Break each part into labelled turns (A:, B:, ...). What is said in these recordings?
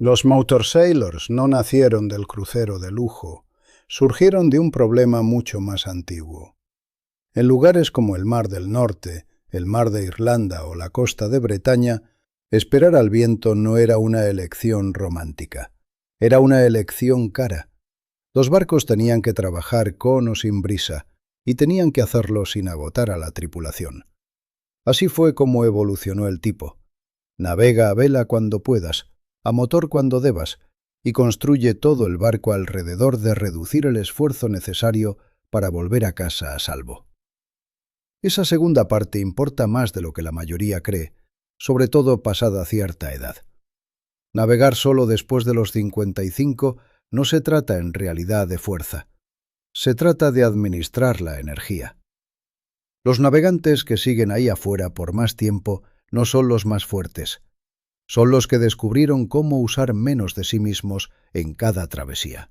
A: Los motor sailors no nacieron del crucero de lujo, surgieron de un problema mucho más antiguo. En lugares como el Mar del Norte, el Mar de Irlanda o la costa de Bretaña, esperar al viento no era una elección romántica, era una elección cara. Los barcos tenían que trabajar con o sin brisa, y tenían que hacerlo sin agotar a la tripulación. Así fue como evolucionó el tipo. Navega a vela cuando puedas, a motor cuando debas, y construye todo el barco alrededor de reducir el esfuerzo necesario para volver a casa a salvo. Esa segunda parte importa más de lo que la mayoría cree, sobre todo pasada cierta edad. Navegar solo después de los 55 no se trata en realidad de fuerza. Se trata de administrar la energía. Los navegantes que siguen ahí afuera por más tiempo no son los más fuertes. Son los que descubrieron cómo usar menos de sí mismos en cada travesía.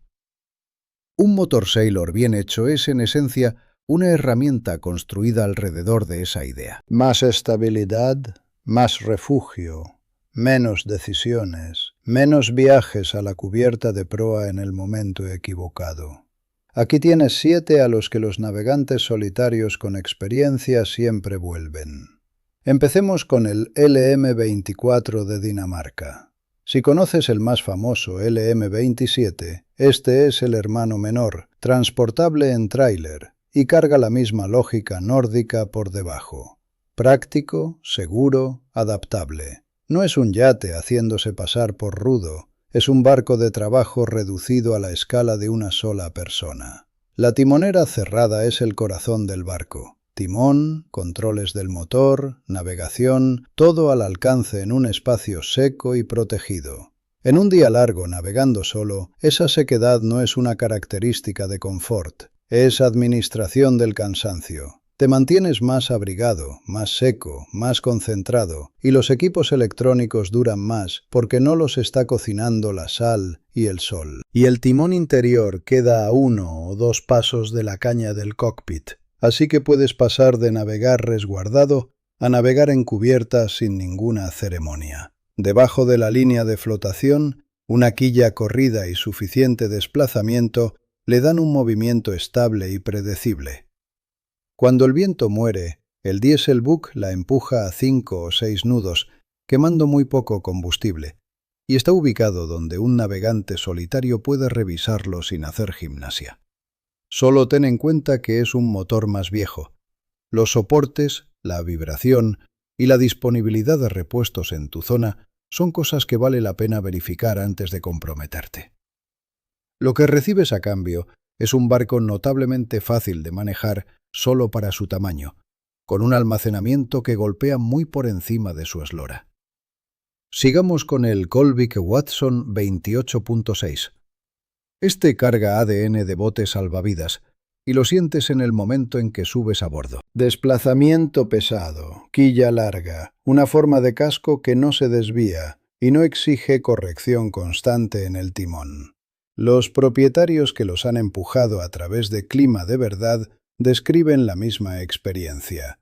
A: Un motor sailor bien hecho es, en esencia, una herramienta construida alrededor de esa idea.
B: Más estabilidad, más refugio, menos decisiones, menos viajes a la cubierta de proa en el momento equivocado. Aquí tienes 7 a los que los navegantes solitarios con experiencia siempre vuelven. Empecemos con el LM-24 de Dinamarca. Si conoces el más famoso LM-27, este es el hermano menor, transportable en tráiler, y carga la misma lógica nórdica por debajo. Práctico, seguro, adaptable. No es un yate haciéndose pasar por rudo, es un barco de trabajo reducido a la escala de una sola persona. La timonera cerrada es el corazón del barco. Timón, controles del motor, navegación, todo al alcance en un espacio seco y protegido. En un día largo navegando solo, esa sequedad no es una característica de confort, es administración del cansancio. Te mantienes más abrigado, más seco, más concentrado, y los equipos electrónicos duran más porque no los está cocinando la sal y el sol. Y el timón interior queda a 1 o 2 pasos de la caña del cockpit, así que puedes pasar de navegar resguardado a navegar en cubierta sin ninguna ceremonia. Debajo de la línea de flotación, una quilla corrida y suficiente desplazamiento le dan un movimiento estable y predecible. Cuando el viento muere, el dieselbook la empuja a 5 o 6 nudos, quemando muy poco combustible, y está ubicado donde un navegante solitario puede revisarlo sin hacer gimnasia. Solo ten en cuenta que es un motor más viejo. Los soportes, la vibración y la disponibilidad de repuestos en tu zona son cosas que vale la pena verificar antes de comprometerte. Lo que recibes a cambio es un barco notablemente fácil de manejar solo para su tamaño, con un almacenamiento que golpea muy por encima de su eslora. Sigamos con el Colvik Watson 28.6. Este carga ADN de bote salvavidas y lo sientes en el momento en que subes a bordo.
A: Desplazamiento pesado, quilla larga, una forma de casco que no se desvía y no exige corrección constante en el timón. Los propietarios que los han empujado a través de clima de verdad describen la misma experiencia.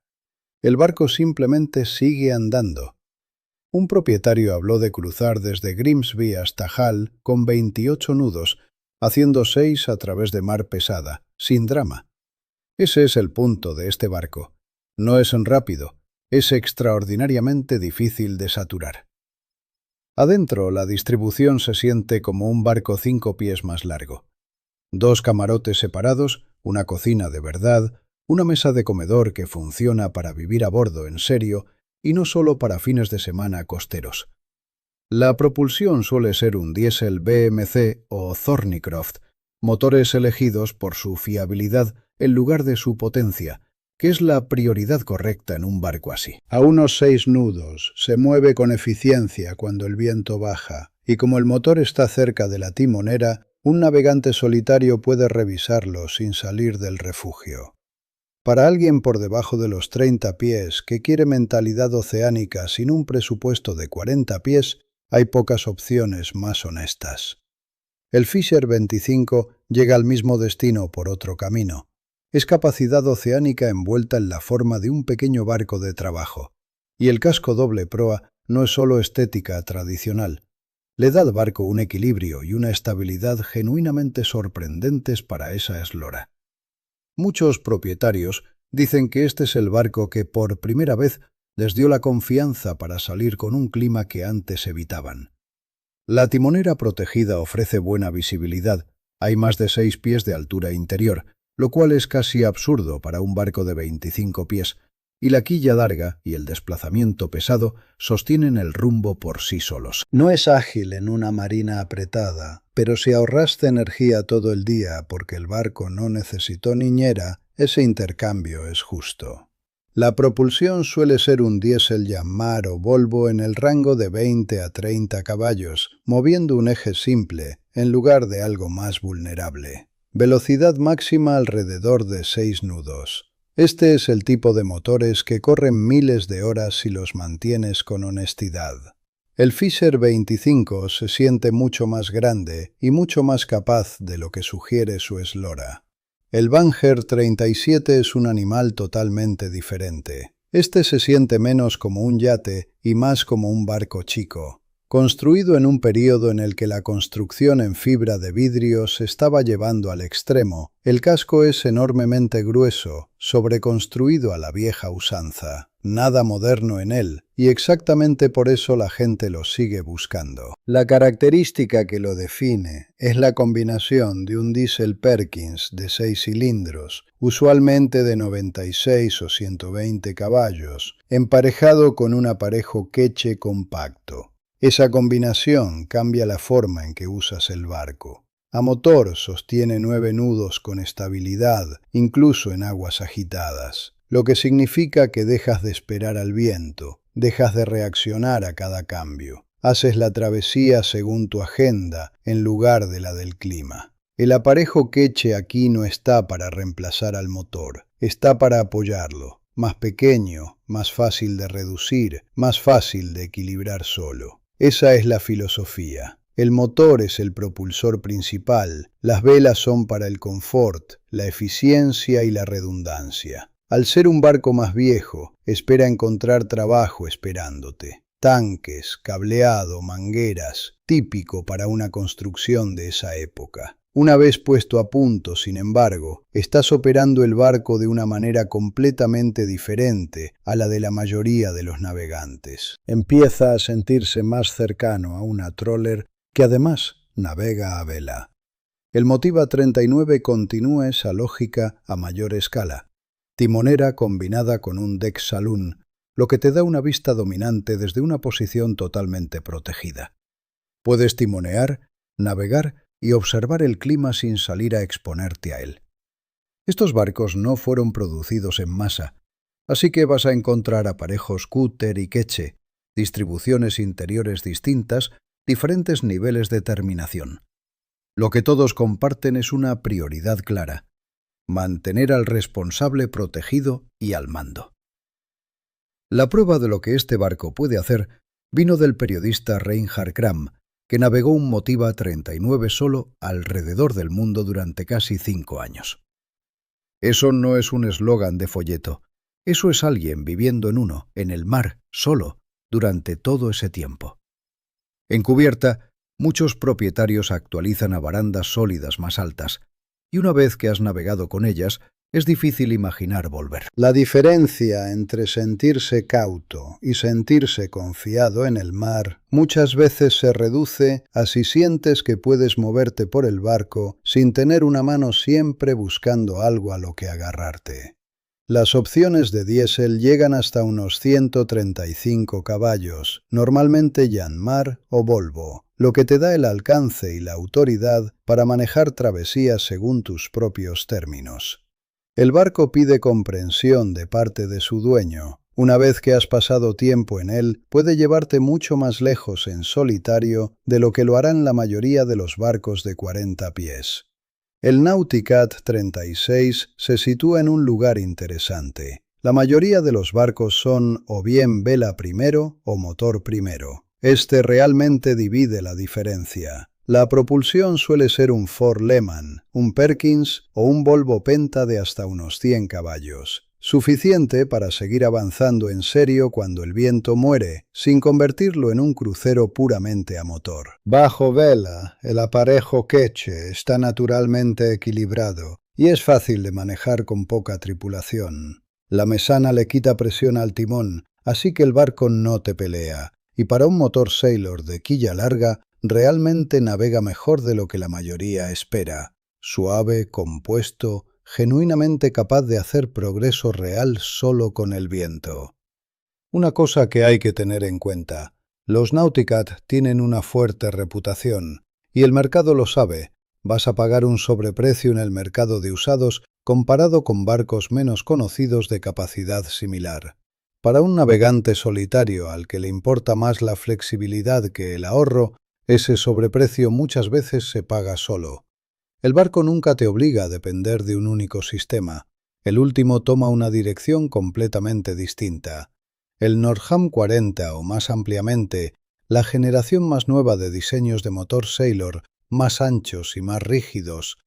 A: El barco simplemente sigue andando. Un propietario habló de cruzar desde Grimsby hasta Hull con 28 nudos, haciendo 6 a través de mar pesada, sin drama. Ese es el punto de este barco. No es rápido, es extraordinariamente difícil de saturar. Adentro, la distribución se siente como un barco 5 pies más largo. 2 camarotes separados, una cocina de verdad, una mesa de comedor que funciona para vivir a bordo en serio y no solo para fines de semana costeros. La propulsión suele ser un diésel BMC o Thornycroft, motores elegidos por su fiabilidad en lugar de su potencia, que es la prioridad correcta en un barco así.
B: A unos 6 nudos, se mueve con eficiencia cuando el viento baja, y como el motor está cerca de la timonera, un navegante solitario puede revisarlo sin salir del refugio. Para alguien por debajo de los 30 pies que quiere mentalidad oceánica sin un presupuesto de 40 pies, hay pocas opciones más honestas. El Fisher 25 llega al mismo destino por otro camino. Es capacidad oceánica envuelta en la forma de un pequeño barco de trabajo. Y el casco doble proa no es solo estética tradicional.
A: le da al barco un equilibrio y una estabilidad genuinamente sorprendentes para esa eslora. Muchos propietarios dicen que este es el barco que por primera vez les dio la confianza para salir con un clima que antes evitaban. La timonera protegida ofrece buena visibilidad. Hay más de 6 pies de altura interior, lo cual es casi absurdo para un barco de 25 pies, y la quilla larga y el desplazamiento pesado sostienen el rumbo por sí solos.
B: No es ágil en una marina apretada, pero si ahorraste energía todo el día porque el barco no necesitó niñera, ese intercambio es justo. La propulsión suele ser un diésel Yanmar o Volvo en el rango de 20 a 30 caballos, moviendo un eje simple en lugar de algo más vulnerable. Velocidad máxima alrededor de 6 nudos. Este es el tipo de motores que corren miles de horas si los mantienes con honestidad. El Fisher 25 se siente mucho más grande y mucho más capaz de lo que sugiere su eslora. El Banger 37 es un animal totalmente diferente. Este se siente menos como un yate y más como un barco chico. Construido en un período en el que la construcción en fibra de vidrio se estaba llevando al extremo, el casco es enormemente grueso, sobreconstruido a la vieja usanza. Nada moderno en él, y exactamente por eso la gente lo sigue buscando. La característica que lo define es la combinación de un diésel Perkins de 6 cilindros, usualmente de 96 o 120 caballos, emparejado con un aparejo queche compacto. Esa combinación cambia la forma en que usas el barco. A motor sostiene 9 nudos con estabilidad, incluso en aguas agitadas, lo que significa que dejas de esperar al viento, dejas de reaccionar a cada cambio. Haces la travesía según tu agenda, en lugar de la del clima. El aparejo queche aquí no está para reemplazar al motor, está para apoyarlo. Más pequeño, más fácil de reducir, más fácil de equilibrar solo. Esa es la filosofía. El motor es el propulsor principal, las velas son para el confort, la eficiencia y la redundancia. Al ser un barco más viejo, espera encontrar trabajo esperándote. Tanques, cableado, mangueras, típico para una construcción de esa época. Una vez puesto a punto, sin embargo, estás operando el barco de una manera completamente diferente a la de la mayoría de los navegantes. Empieza a sentirse más cercano a una trawler que además navega a vela. El Motiva 39 continúa esa lógica a mayor escala. Timonera combinada con un deck saloon, lo que te da una vista dominante desde una posición totalmente protegida. Puedes timonear, navegar y observar el clima sin salir a exponerte a él. Estos barcos no fueron producidos en masa, así que vas a encontrar aparejos cúter y queche, distribuciones interiores distintas, diferentes niveles de terminación. Lo que todos comparten es una prioridad clara: mantener al responsable protegido y al mando. La prueba de lo que este barco puede hacer vino del periodista Reinhard Kram, que navegó un Motiva 39 solo alrededor del mundo durante casi 5 años. Eso no es un eslogan de folleto, eso es alguien viviendo en uno, en el mar, solo, durante todo ese tiempo. En cubierta, muchos propietarios actualizan a barandas sólidas más altas, y una vez que has navegado con ellas, es difícil imaginar volver. La diferencia entre sentirse cauto y sentirse confiado en el mar muchas veces se reduce a si sientes que puedes moverte por el barco sin tener una mano siempre buscando algo a lo que agarrarte. Las opciones de diésel llegan hasta unos 135 caballos, normalmente Yanmar o Volvo, lo que te da el alcance y la autoridad para manejar travesías según tus propios términos. El barco pide comprensión de parte de su dueño. Una vez que has pasado tiempo en él, puede llevarte mucho más lejos en solitario de lo que lo harán la mayoría de los barcos de 40 pies. El Nauticat 36 se sitúa en un lugar interesante. La mayoría de los barcos son o bien vela primero o motor primero. Este realmente divide la diferencia. La propulsión suele ser un Ford Lehman, un Perkins o un Volvo Penta de hasta unos 100 caballos. suficiente para seguir avanzando en serio cuando el viento muere, sin convertirlo en un crucero puramente a motor. Bajo vela, el aparejo queche está naturalmente equilibrado y es fácil de manejar con poca tripulación. La mesana le quita presión al timón, así que el barco no te pelea, y para un motor Sailor de quilla larga, realmente navega mejor de lo que la mayoría espera. Suave, compuesto, genuinamente capaz de hacer progreso real solo con el viento. Una cosa que hay que tener en cuenta: los Nauticat tienen una fuerte reputación, y el mercado lo sabe. Vas a pagar un sobreprecio en el mercado de usados comparado con barcos menos conocidos de capacidad similar. Para un navegante solitario al que le importa más la flexibilidad que el ahorro, ese sobreprecio muchas veces se paga solo. El barco nunca te obliga a depender de un único sistema. El último toma una dirección completamente distinta. El Norham 40 o más ampliamente, la generación más nueva de diseños de motor Sailor, más anchos y más rígidos,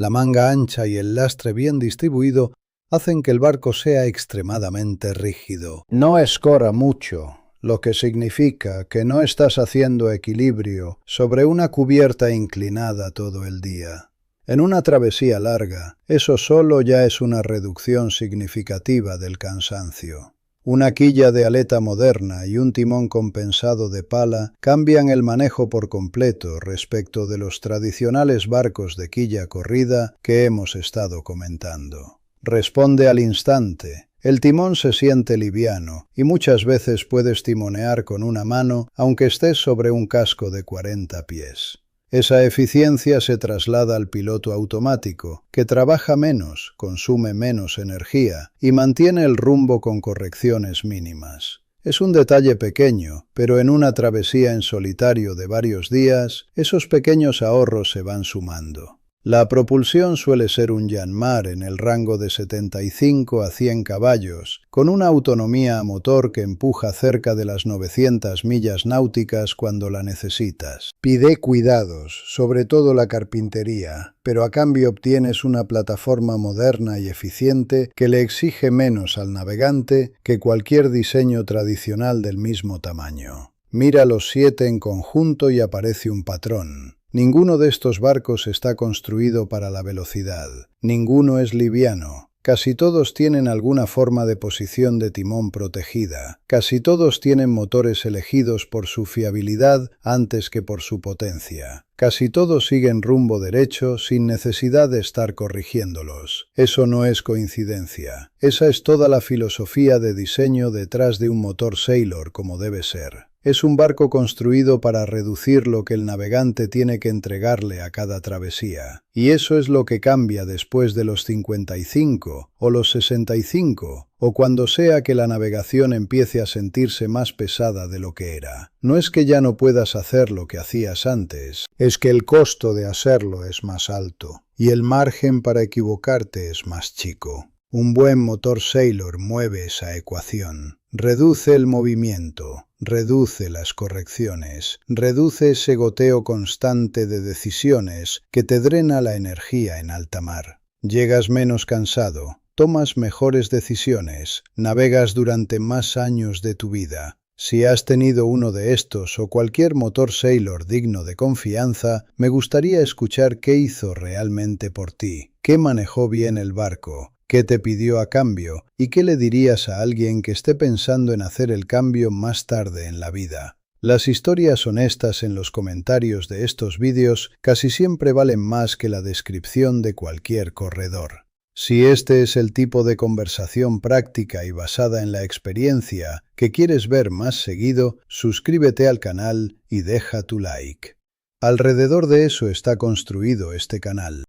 B: la manga ancha y el lastre bien distribuido hacen que el barco sea extremadamente rígido. No escora mucho, lo que significa que no estás haciendo equilibrio sobre una cubierta inclinada todo el día. En una travesía larga, eso solo ya es una reducción significativa del cansancio. Una quilla de aleta moderna y un timón compensado de pala cambian el manejo por completo respecto de los tradicionales barcos de quilla corrida que hemos estado comentando. Responde al instante. El timón se siente liviano y muchas veces puedes timonear con una mano aunque estés sobre un casco de 40 pies. Esa eficiencia se traslada al piloto automático, que trabaja menos, consume menos energía y mantiene el rumbo con correcciones mínimas. Es un detalle pequeño, pero en una travesía en solitario de varios días, esos pequeños ahorros se van sumando. La propulsión suele ser un Yanmar en el rango de 75 a 100 caballos, con una autonomía a motor que empuja cerca de las 900 millas náuticas cuando la necesitas. Pide cuidados, sobre todo la carpintería, pero a cambio obtienes una plataforma moderna y eficiente que le exige menos al navegante que cualquier diseño tradicional del mismo tamaño. Mira los 7 en conjunto y aparece un patrón. Ninguno de estos barcos está construido para la velocidad. Ninguno es liviano. Casi todos tienen alguna forma de posición de timón protegida. Casi todos tienen motores elegidos por su fiabilidad antes que por su potencia. Casi todos siguen rumbo derecho sin necesidad de estar corrigiéndolos. Eso no es coincidencia. Esa es toda la filosofía de diseño detrás de un motor Sailor como debe ser. Es un barco construido para reducir lo que el navegante tiene que entregarle a cada travesía. Y eso es lo que cambia después de los 55 o los 65, o cuando sea que la navegación empiece a sentirse más pesada de lo que era. No es que ya no puedas hacer lo que hacías antes, es que el costo de hacerlo es más alto, y el margen para equivocarte es más chico. Un buen motor Sailor mueve esa ecuación. Reduce el movimiento, reduce las correcciones, reduce ese goteo constante de decisiones que te drena la energía en alta mar. Llegas menos cansado, tomas mejores decisiones, navegas durante más años de tu vida. Si has tenido uno de estos o cualquier motor Sailor digno de confianza, me gustaría escuchar qué hizo realmente por ti, qué manejó bien el barco, qué te pidió a cambio y qué le dirías a alguien que esté pensando en hacer el cambio más tarde en la vida. Las historias honestas en los comentarios de estos vídeos casi siempre valen más que la descripción de cualquier corredor. Si este es el tipo de conversación práctica y basada en la experiencia que quieres ver más seguido, suscríbete al canal y deja tu like. Alrededor de eso está construido este canal.